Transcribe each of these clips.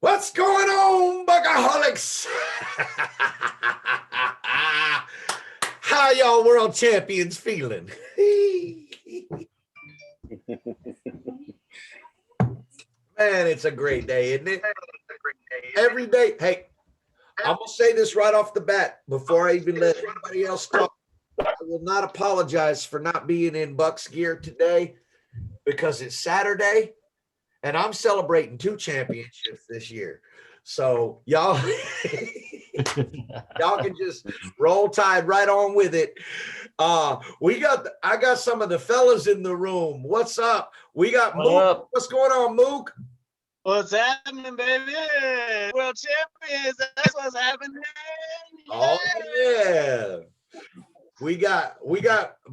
What's going on, Buccaholics? How y'all world champions feeling? Man, it's a great day, isn't it? Every day. Hey, I'm going to say this right off the bat before I even let anybody else talk. I will not apologize for not being in Bucks gear today because it's Saturday and I'm celebrating 2 championships this year. So y'all, y'all can just roll tide right on with it. I got some of the fellas in the room. What's up? We got Mook. What's going on, Mook? What's happening, baby? World champions. That's what's happening. Oh yeah. We got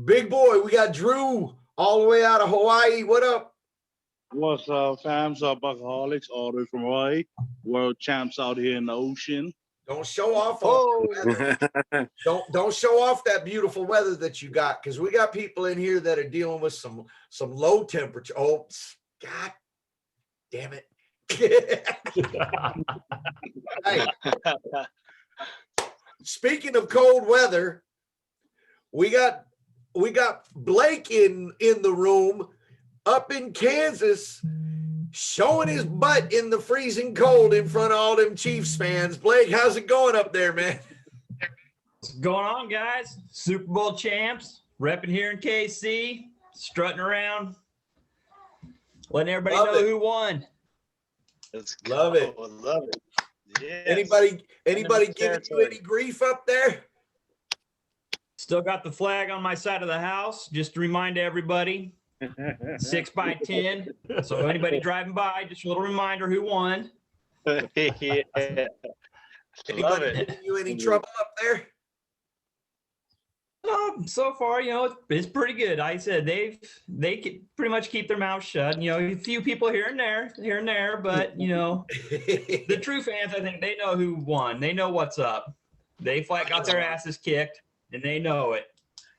big boy. We got Drew all the way out of Hawaii. What up? What's up, fam? What's up, Buccaholics, all the way from Hawaii. World champs out here in the ocean. Don't show off. Don't show off that beautiful weather that you got, because we got people in here that are dealing with some low temperature. Oh, God damn it! Hey, speaking of cold weather, we got Blake in the room up in Kansas, showing his butt in the freezing cold in front of all them Chiefs fans. Blake, how's it going up there, man? What's going on, guys? Super Bowl champs, repping here in KC, strutting around, letting everybody know who won. Love it. Love it. Yes. Anybody giving you any grief up there? Still got the flag on my side of the house, just to remind everybody. 6x10. So anybody driving by, just a little reminder who won. Yeah. Anybody giving you any trouble up there? So far, it's pretty good. Like I said, they can pretty much keep their mouths shut. A few people here and there, but the true fans, I think they know who won. They know what's up. They flat got their asses kicked, and they know it.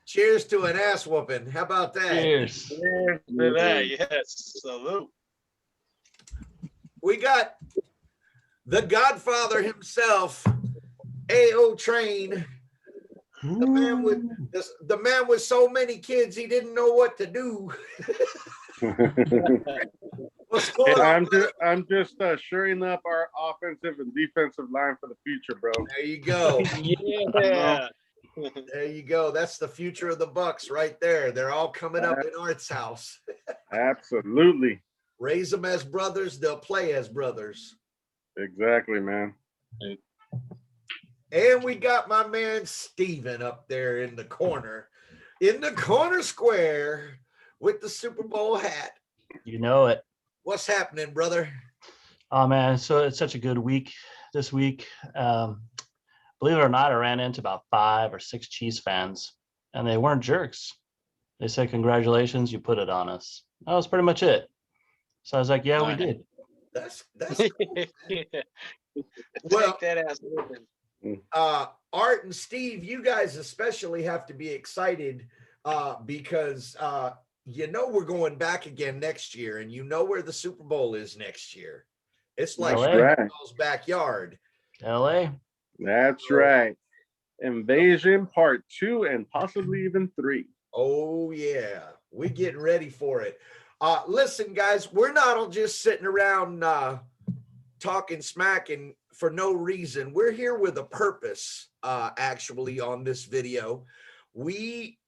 Cheers to an ass whooping. How about that? Cheers. Cheers to that. Yes. Salute. We got the Godfather himself, A.O. Train. The man with so many kids he didn't know what to do. What's going on? I'm just shoring up our offensive and defensive line for the future, bro. There you go. Yeah. There you go. That's the future of the Bucks right there. They're all coming up in Art's house. Absolutely. Raise them as brothers, they'll play as brothers. Exactly, man. And we got my man Steven up there in the corner square with the Super Bowl hat. You know it. What's happening, brother? Oh, man. So it's such a good week this week. Believe it or not, I ran into about 5 or 6 Chiefs fans, and they weren't jerks. They said, "Congratulations, you put it on us." That was pretty much it. So I was like, "Yeah, we did." That's cool. Well, Take that ass moving. Art and Steve, you guys especially have to be excited because we're going back again next year, and where the Super Bowl is next year. It's like LA's backyard. LA. That's right. Invasion Part 2 and possibly even 3. Oh yeah, we're getting ready for it. Listen, guys, we're not all just sitting around talking smack and for no reason. We're here with a purpose. Actually, on this video, we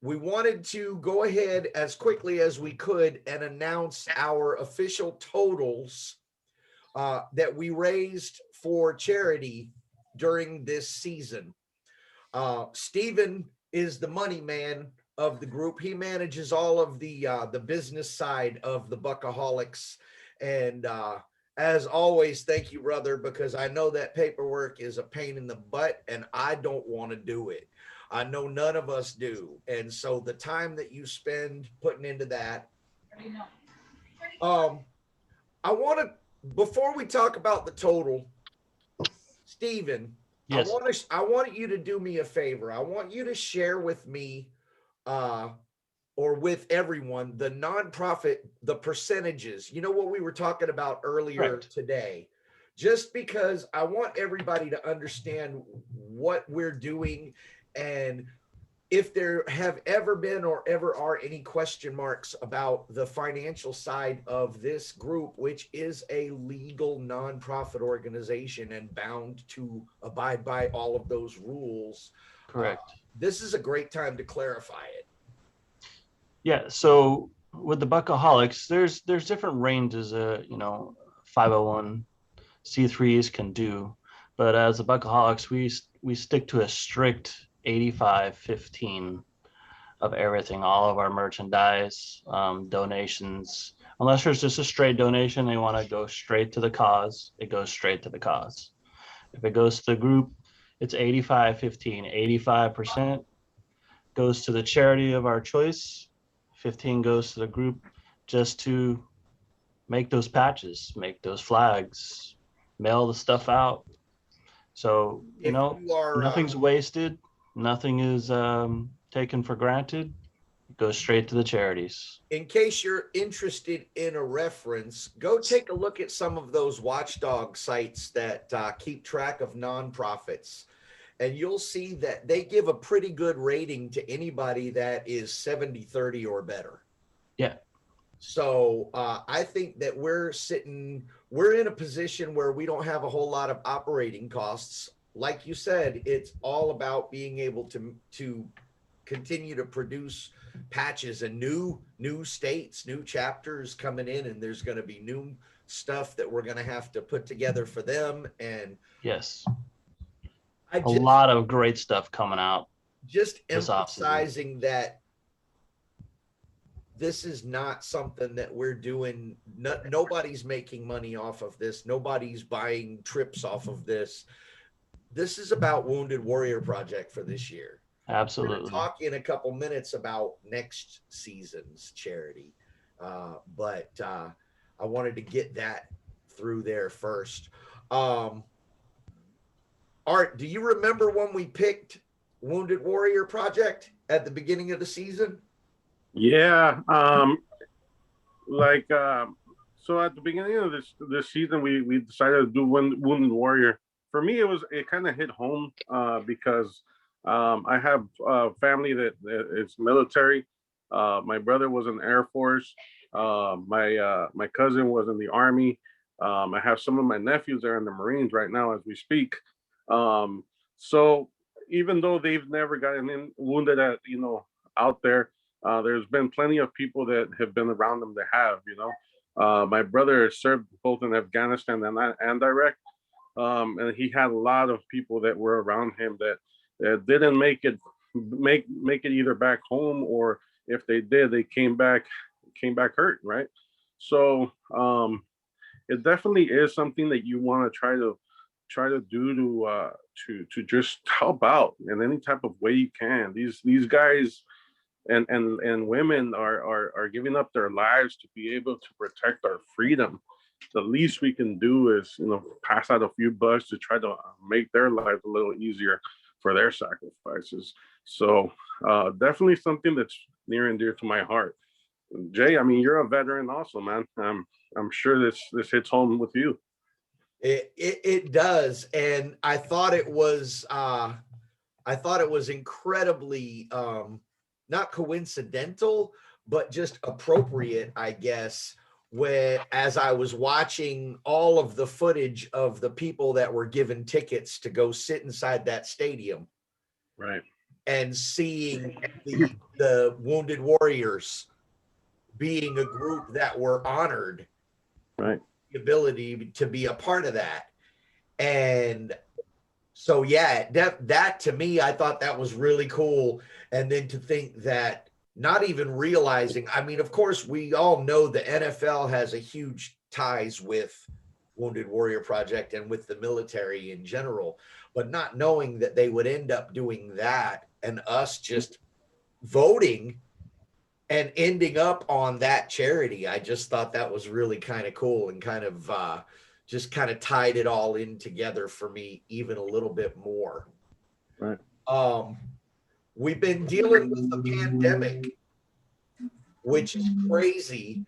wanted to go ahead as quickly as we could and announce our official totals that we raised for charity during this season. Steven is the money man of the group. He manages all of the business side of the Buccaholics. And as always, thank you, brother, because I know that paperwork is a pain in the butt and I don't want to do it. I know none of us do. And so the time that you spend putting into that, I want to, before we talk about the total, Steven, yes. I want you to do me a favor. I want you to share with me or with everyone the nonprofit, the percentages. You know what we were talking about earlier today. just because I want everybody to understand what we're doing, and if there have ever been or ever are any question marks about the financial side of this group, which is a legal nonprofit organization and bound to abide by all of those rules. Correct. This is a great time to clarify it. Yeah. So with the Buccaholics, there's different ranges, 501c3s can do, but as the Buccaholics, we stick to a strict 85-15 of everything, all of our merchandise, donations. Unless there's just a straight donation, they want to go straight to the cause, it goes straight to the cause. If it goes to the group, it's 85-15. 85% goes to the charity of our choice, 15 goes to the group, just to make those patches, make those flags, mail the stuff out. So, If you are, nothing's wasted, nothing is taken for granted. It goes straight to the charities. in case you're interested in a reference, go take a look at some of those watchdog sites that keep track of nonprofits, and you'll see that they give a pretty good rating to anybody that is 70-30 or better. Yeah. So I think that we're in a position where we don't have a whole lot of operating costs. Like you said, it's all about being able to continue to produce patches and new states, new chapters coming in, and there's going to be new stuff that we're going to have to put together for them. And yes, a lot of great stuff coming out. Just this emphasizing that this is not something that we're doing. Nobody's making money off of this. Nobody's buying trips off of this. This is about Wounded Warrior Project for this year. Absolutely. We're going to talk in a couple minutes about next season's charity. But I wanted to get that through there first. Art, do you remember when we picked Wounded Warrior Project at the beginning of the season? Yeah. So at the beginning of this season, we decided to do Wounded Warrior. For me, it kind of hit home because I have family that is military. My brother was in the Air Force. My cousin was in the Army. I have some of my nephews that are in the Marines right now as we speak. So even though they've never gotten wounded out there, there's been plenty of people that have been around them that have. My brother served both in Afghanistan and Iraq, and he had a lot of people that were around him that didn't make it either back home, or if they did, they came back hurt, right? So it definitely is something that you want to try to do to just help out in any type of way you can. These guys and women are giving up their lives to be able to protect our freedom. The least we can do is pass out a few bucks to try to make their lives a little easier for their sacrifices. So definitely something that's near and dear to my heart. Jay, I mean, you're a veteran also, man. I'm sure this hits home with you. It does, and I thought it was incredibly not coincidental, but just appropriate, I guess, as I was watching all of the footage of the people that were given tickets to go sit inside that stadium, right, and seeing the Wounded Warriors being a group that were honored, right, the ability to be a part of that. And so, yeah, that to me, I thought that was really cool. And then to think that, not even realizing, I mean, of course, we all know the NFL has a huge ties with Wounded Warrior Project and with the military in general, but not knowing that they would end up doing that and us just voting and ending up on that charity. I just thought that was really kind of cool, and kind of just kind of tied it all in together for me even a little bit more. Right. We've been dealing with the pandemic, which is crazy.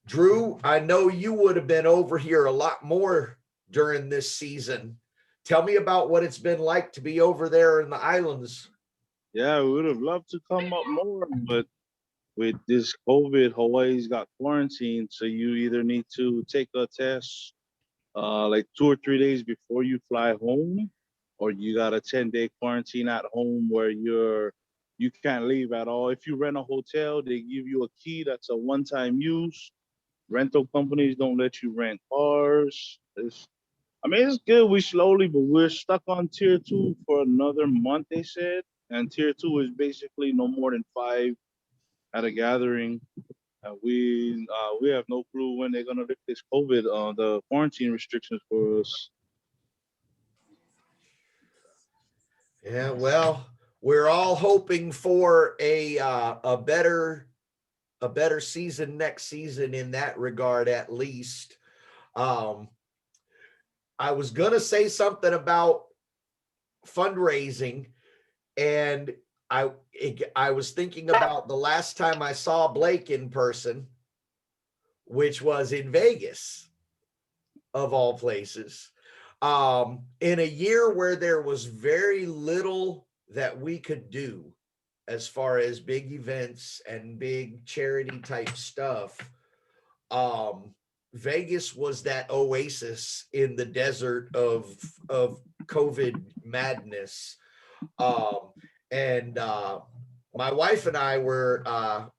Drew, I know you would have been over here a lot more during this season. Tell me about what it's been like to be over there in the islands. Yeah, we would have loved to come up more, but with this COVID, Hawaii's got quarantine, so you either need to take a test like 2 or 3 days before you fly home, or you got a 10-day quarantine at home where you can't leave at all. If you rent a hotel, they give you a key that's a one-time use. Rental companies don't let you rent cars. It's good. We slowly, but we're stuck on tier 2 for another month, they said. And tier 2 is basically no more than 5 at a gathering. We have no clue when they're gonna lift this COVID, the quarantine restrictions for us. Yeah, well, we're all hoping for a better season next season in that regard, at least. I was gonna say something about fundraising, and I was thinking about the last time I saw Blake in person, which was in Vegas, of all places. In a year where there was very little that we could do as far as big events and big charity type stuff. Vegas was that oasis in the desert of COVID madness. And my wife and I were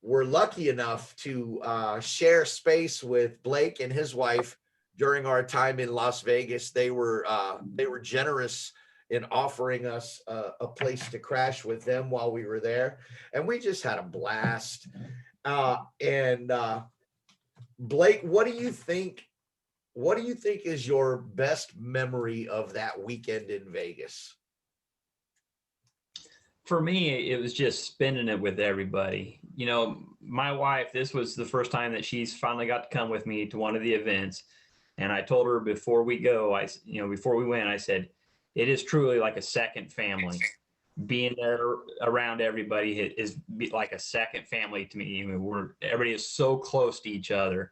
lucky enough to share space with Blake and his wife during our time in Las Vegas. They were generous in offering us a place to crash with them while we were there, and we just had a blast. And Blake, what do you think? What do you think is your best memory of that weekend in Vegas? For me, it was just spending it with everybody. You know, my wife, this was the first time that she's finally got to come with me to one of the events. And I told her before we go, before we went, I said, it is truly like a second family. Being there around everybody is like a second family to me. I mean, everybody is so close to each other.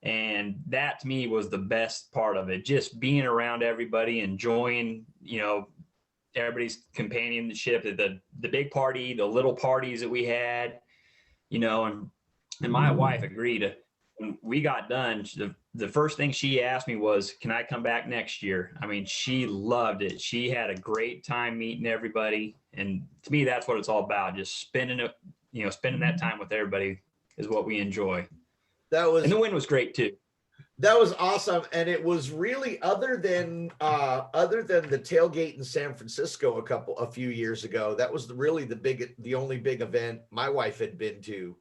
And that to me was the best part of it. Just being around everybody, enjoying, everybody's companionship, the big party, the little parties that we had, and my wife agreed. When we got done, the first thing she asked me was, can I come back next year? I mean, she loved it. She had a great time meeting everybody. And to me, that's what it's all about. Just spending that time with everybody is what we enjoy. And the win was great too. That was awesome. And it was really, other than the tailgate in San Francisco a few years ago, that was the only big event my wife had been to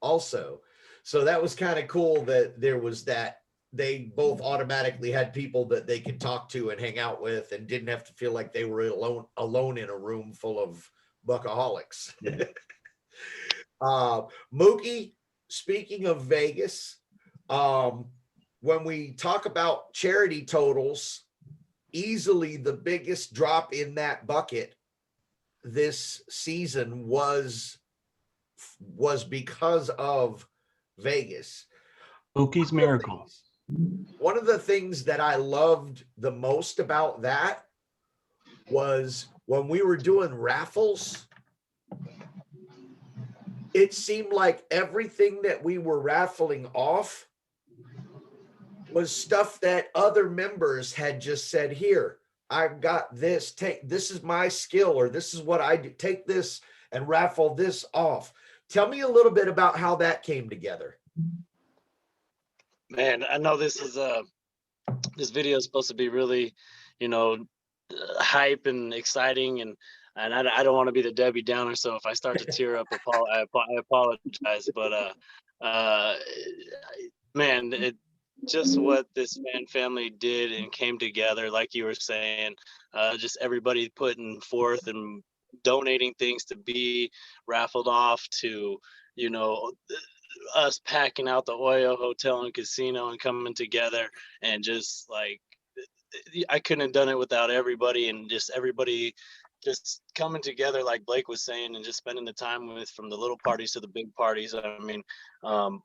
also. So that was kind of cool that there was that. They both automatically had people that they could talk to and hang out with, and didn't have to feel like they were alone in a room full of Buccaholics. Mookie, speaking of Vegas, when we talk about charity totals, easily the biggest drop in that bucket this season was because of Vegas. Mookie's Miracle. One of the things that I loved the most about that was when we were doing raffles, it seemed like everything that we were raffling off was stuff that other members had just said, here, I've got this, this is my skill, or this is what I do, take this and raffle this off. Tell me a little bit about how that came together. Man, I know this video is supposed to be really, hype and exciting, and I don't want to be the Debbie Downer, so if I start to tear up, I apologize. But man, just what this fan family did and came together, like you were saying, just everybody putting forth and donating things to be raffled off, to us packing out the Oyo Hotel and Casino and coming together, and just like, I couldn't have done it without everybody, and just everybody just coming together, like Blake was saying, and just spending the time with, from the little parties to the big parties. I mean,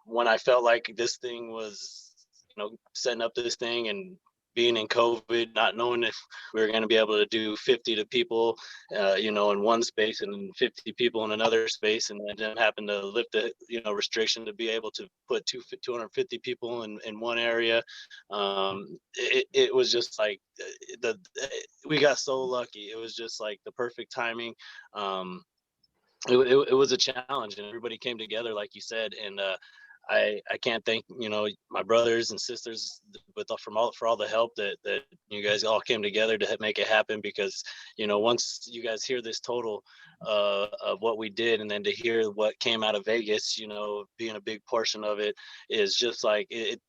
when I felt like this thing was, setting up this thing and being in COVID, not knowing if we were going to be able to do 50 to people, in one space and then 50 people in another space, and then happen to lift the, restriction to be able to put 250 people in one area. It was just like we got so lucky. It was just like the perfect timing. It was a challenge, and everybody came together, like you said, and I can't thank my brothers and sisters for all the help that you guys all came together to make it happen, because once you guys hear this total of what we did, and then to hear what came out of Vegas, being a big portion of it, is just like it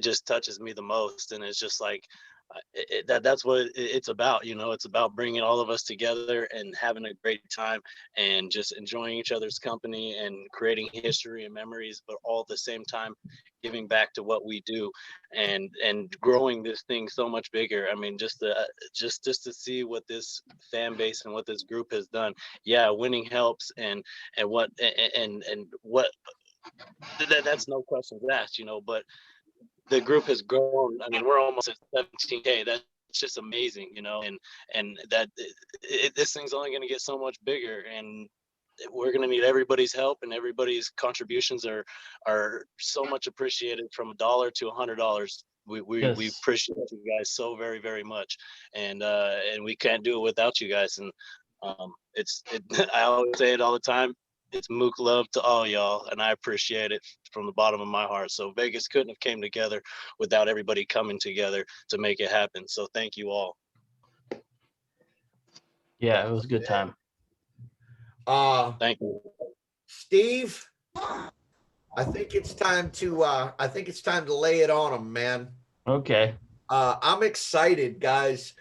just touches me the most. And it's just like that's what it's about. It's about bringing all of us together and having a great time and just enjoying each other's company and creating history and memories, but all at the same time giving back to what we do and growing this thing so much bigger. I mean, just to see what this fan base and what this group has done. Yeah, winning helps, and what that's no questions asked, but the group has grown. I mean, we're almost at 17K. That's just amazing, and that this thing's only going to get so much bigger, and we're going to need everybody's help, and everybody's contributions are so much appreciated, from $1 to $100. We Yes. appreciate you guys so very, very much, and we can't do it without you guys. And I always say it all the time. It's Mook love to all y'all, and I appreciate it from the bottom of my heart. So Vegas couldn't have came together without everybody coming together to make it happen. So thank you all. Yeah, it was a good time. Thank you, Steve. I think it's time to lay it on them, man. Okay. I'm excited, guys.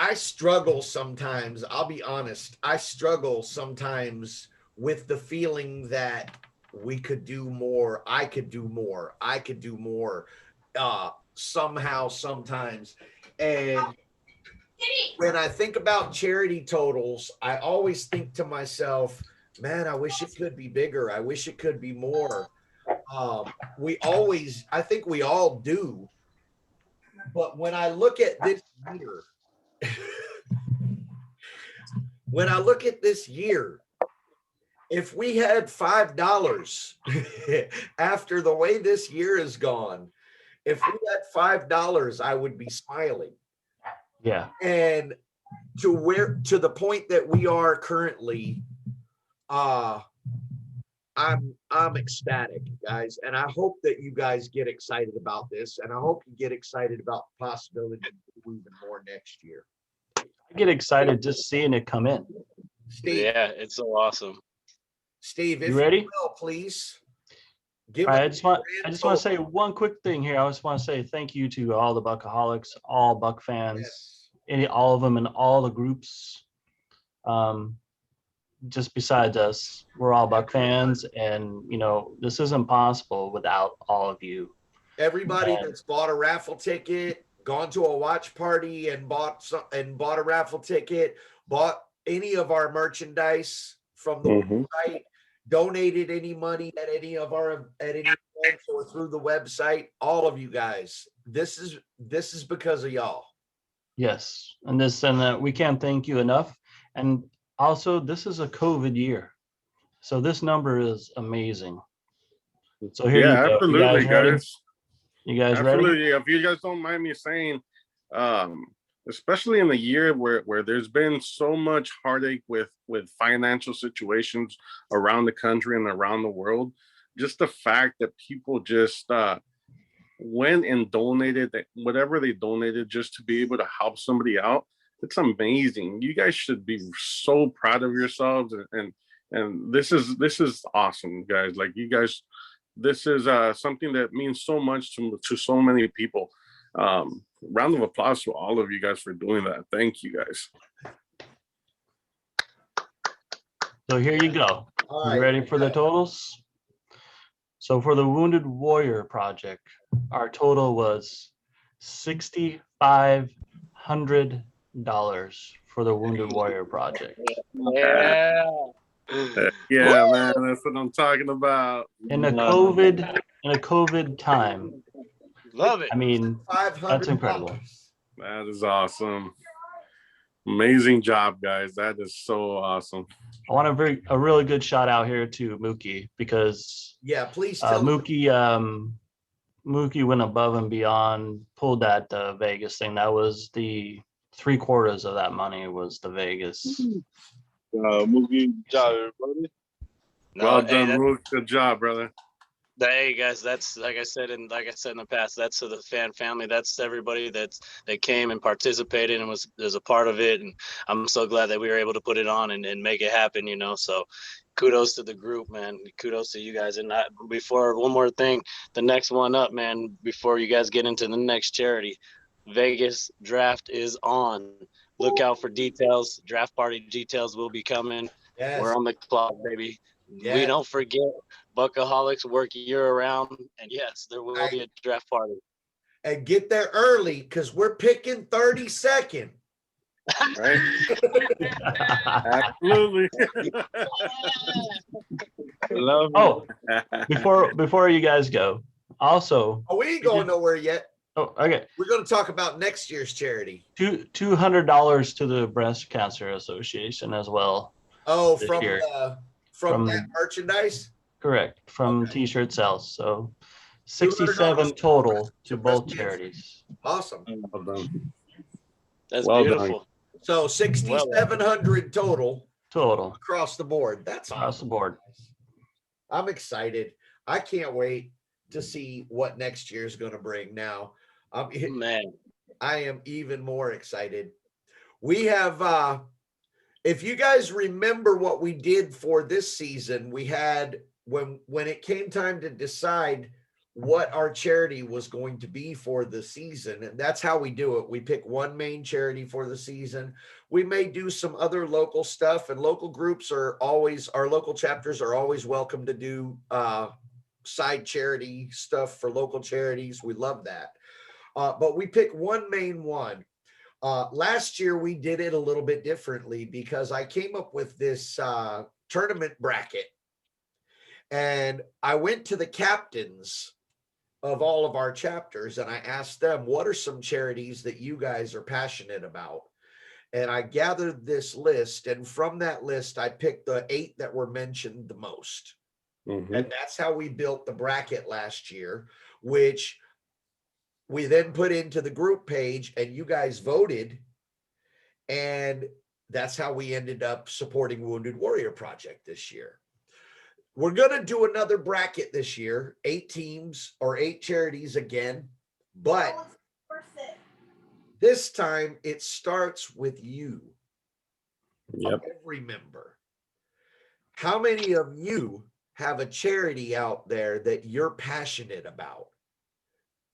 I struggle sometimes. I'll be honest. I struggle sometimes with the feeling that we could do more. I could do more. I could do more. Somehow, sometimes. And when I think about charity totals, I always think to myself, man, I wish it could be bigger. I wish it could be more. I think we all do. But when I look at this year, if we had $5 after the way this year is gone, if we had $5, I would be smiling. Yeah. And to the point that we are currently, I'm ecstatic, guys, and I hope that you guys get excited about this, and I hope you get excited about the possibility of moving more next year. I get excited just seeing it come in. Steve, yeah, it's so awesome. Steve, if You ready? you will, please give All right, us I just want to say one quick thing here. I just want to say thank you to all the Buccaholics, all Buck fans, all of them in all the groups. Just besides us, we're all Buck fans, and this isn't possible without all of you. Everybody that's bought a raffle ticket, gone to a watch party and bought a raffle ticket, bought any of our merchandise from the website, donated any money at any events or through the website, all of you guys, this is because of y'all. Yes, and we can't thank you enough. And also, this is a COVID year, so this number is amazing. So here you go. Absolutely, you guys ready? guys. You guys Absolutely. ready? If you guys don't mind me saying, especially in the year where there's been so much heartache with financial situations around the country and around the world, just the fact that people just went and donated whatever they donated just to be able to help somebody out, it's amazing. You guys should be so proud of yourselves, and this is awesome, guys. Like, you guys, this is something that means so much to so many people. Round of applause to all of you guys for doing that. Thank you, guys. So here you go. All You right. ready for the totals? So for the Wounded Warrior Project, our total was $6,500. for the Wounded Warrior Project. Yeah. Yeah, Woo! man, that's what I'm talking about. In a COVID time. Love it. I mean, $500. that's incredible. That is awesome. Amazing job, guys. That is so awesome. I want a really good shout out here to Mookie, because Yeah, please tell them. Mookie went above and beyond, pulled that Vegas thing. That was the 3/4 of that money was the Vegas. Movie job, everybody. No, Well hey, done, Luke. Good job, brother. hey guys, that's like I said in the past, that's to the fan family. That's everybody that came and participated and was a part of it. And I'm so glad that we were able to put it on and make it happen, you know. So kudos to the group, man. Kudos to you guys. And before one more thing, the next one up, man, before you guys get into the next charity, Vegas draft is on. Look out for details. Draft party details will be coming. Yes. We're on the clock, baby. Yeah. We don't forget Buccaholics work year round, and yes, there will be a draft party. And get there early, because we're picking 32nd. Right? Absolutely. Love Oh, it. before you guys go, also, Oh, we ain't going nowhere yet. oh, okay, We're going to talk about next year's charity. $200 to the Breast Cancer Association as well. Oh, This from year. from that From- merchandise. Correct, from Okay. T-shirt sales. So $200 $67 total to to both breast cancer. charities. Awesome. Well done. That's Well done. beautiful. So 6,700 total Total across the board. That's across awesome. the board. I'm excited. I can't wait to see what next year's going to bring. Now, Man, I am even more excited. We have, if you guys remember what we did for this season, we had when it came time to decide what our charity was going to be for the season, and that's how we do it. We pick one main charity for the season. We may do some other local stuff, and local groups are always, our local chapters are always welcome to do side charity stuff for local charities. We love that. But we pick one main one. Last year we did it a little bit differently, because I came up with this tournament bracket, and I went to the captains of all of our chapters and I asked them, what are some charities that you guys are passionate about? And I gathered this list, and from that list I picked the 8 that were mentioned the most. Mhm. And that's how we built the bracket last year, which we then put into the group page, and you guys voted. And that's how we ended up supporting Wounded Warrior Project this year. We're going to do another bracket this year, 8 teams or 8 charities again, but this time it starts with you. Yep. Every member. How many of you have a charity out there that you're passionate about,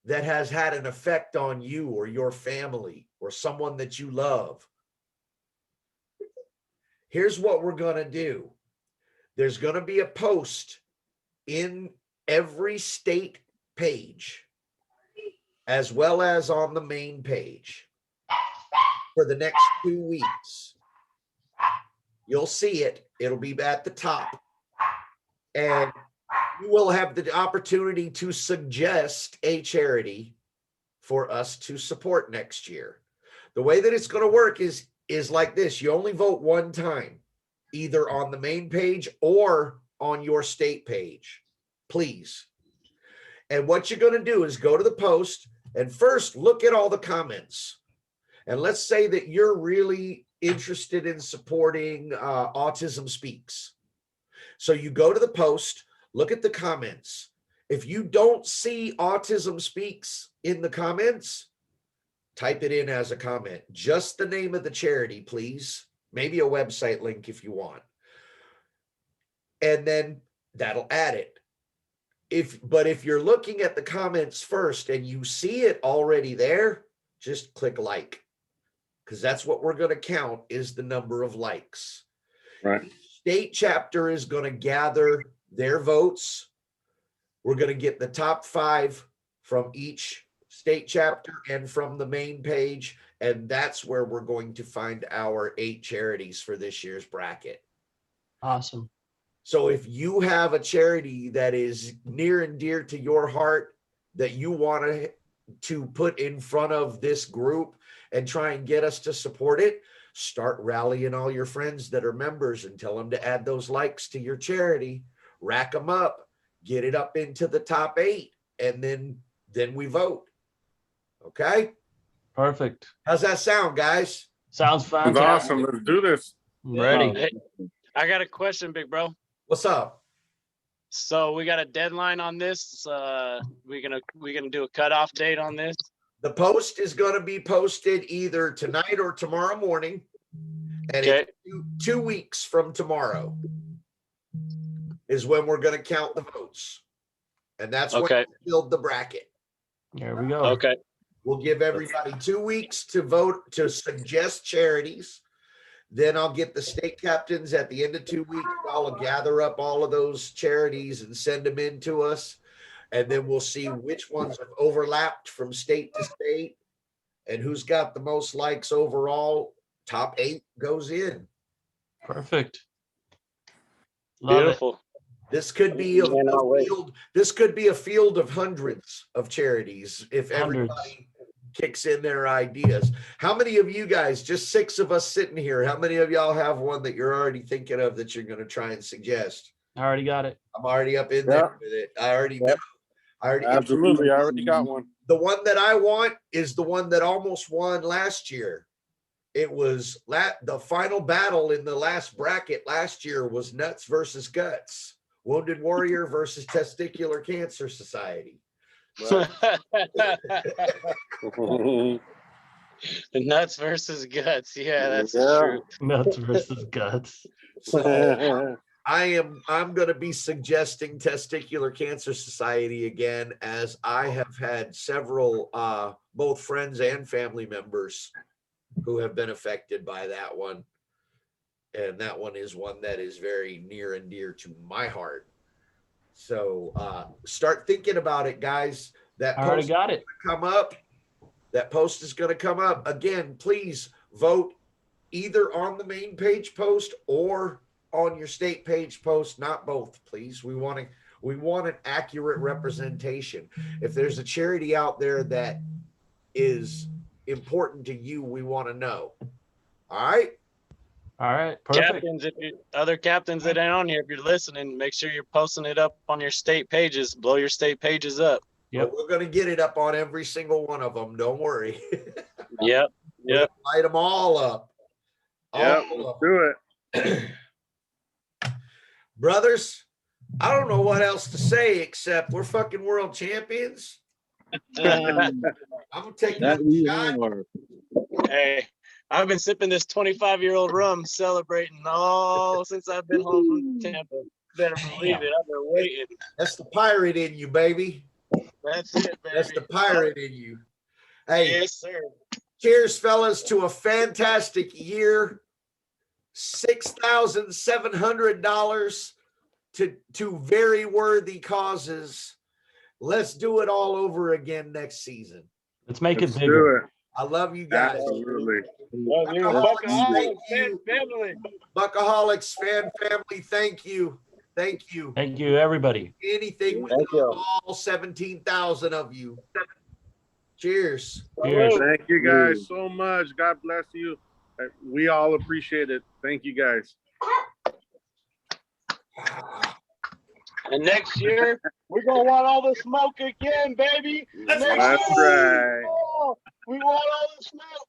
that has had an effect on you or your family or someone that you love? Here's what we're going to do. There's going to be a post in every state page, as well as on the main page, for the next 2 weeks. You'll see it. It'll be at the top. And you will have the opportunity to suggest a charity for us to support next year. The way that it's going to work is like this. You only vote one time, either on the main page or on your state page, please. And what you're going to do is go to the post and first look at all the comments. And let's say that you're really interested in supporting Autism Speaks. So you go to the post, look at the comments. If you don't see Autism Speaks in the comments, type it in as a comment. Just the name of the charity, please. Maybe a website link if you want. And then that'll add it. But if you're looking at the comments first and you see it already there, just click like, because that's what we're going to count, is the number of likes. Right. State chapter is going to gather their votes. We're going to get the top 5 from each state chapter and from the main page. And that's where we're going to find our 8 charities for this year's bracket. Awesome. So if you have a charity that is near and dear to your heart that you want to put in front of this group and try and get us to support it, start rallying all your friends that are members and tell them to add those likes to your charity, rack them up, get it up into the top 8, and then we vote. Okay? Perfect. How's that sound, guys? Sounds That's fantastic. awesome. Let's do this. Ready. Hey, I got a question, big bro. What's up? So we got a deadline on this. We gonna do a cutoff date on this. The post is going to be posted either tonight or tomorrow morning. And Okay. it's 2 weeks from tomorrow is when we're going to count the votes. And that's when Okay. we build the bracket. There we go. Okay. We'll give everybody 2 weeks to vote, to suggest charities. Then I'll get the state captains at the end of 2 weeks. I'll gather up all of those charities and send them in to us. And then we'll see which ones have overlapped from state to state and who's got the most likes overall. Top 8 goes in. Perfect. Love Beautiful. This could be a Cannot wait. field. This could be a field of hundreds of charities if Hundreds. everybody kicks in their ideas. How many of you guys, just 6 of us sitting here, how many of y'all have one that you're already thinking of that you're going to try and suggest? it. I already got it. I'm already up in there with it. I already know. I already Absolutely. I already got one. The one that I want is the one that almost won last year. It was the final battle in the last bracket last year was Nuts versus Guts, Wounded Warrior versus Testicular Cancer Society. Nuts versus guts. Yeah, that's the Yeah. truth. Nuts versus guts. So I'm going to be suggesting Testicular Cancer Society again, as I have had several, both friends and family members who have been affected by that one. And that one is one that is very near and dear to my heart. So start thinking about it, guys. That I already post got it. come up. That post is going to come up. Again, please vote either on the main page post or on your state page post, not both, please. We want an accurate representation. If there's a charity out there that is important to you, we want to know. All right? All right. Perfect. Captains, other captains that ain't on here, if you're listening, make sure you're posting it up on your state pages. Blow your state pages up. Yep. Well, we're going to get it up on every single one of them. Don't worry. Yep. We're gonna light them all up. Yeah, All let's of do it. them. Brothers, I don't know what else to say except we're fucking world champions. I'm gonna take That a we shot. are. Hey, I've been sipping this 25-year-old rum, celebrating all since I've been home from Tampa. Better believe it. I've been waiting. That's the pirate in you, baby. That's it, baby. That's the pirate in you. Hey, Yes, sir. cheers, fellas, to a fantastic year. $6,700 to very worthy causes. Let's do it all over again next season. Let's make Let's it bigger. do it. I love you guys. Absolutely. Love you, Buccaholics, Buccaholics thank you. family. Buccaholics fan family, thank you. Thank you. Thank you, everybody. Anything we Thank do, you. all 17,000 of you. Cheers. Cheers. Thank you guys so much. God bless you. We all appreciate it. Thank you guys. And next year, we're gonna want all the smoke again, baby. That's Next That's year, right. we want all the smoke,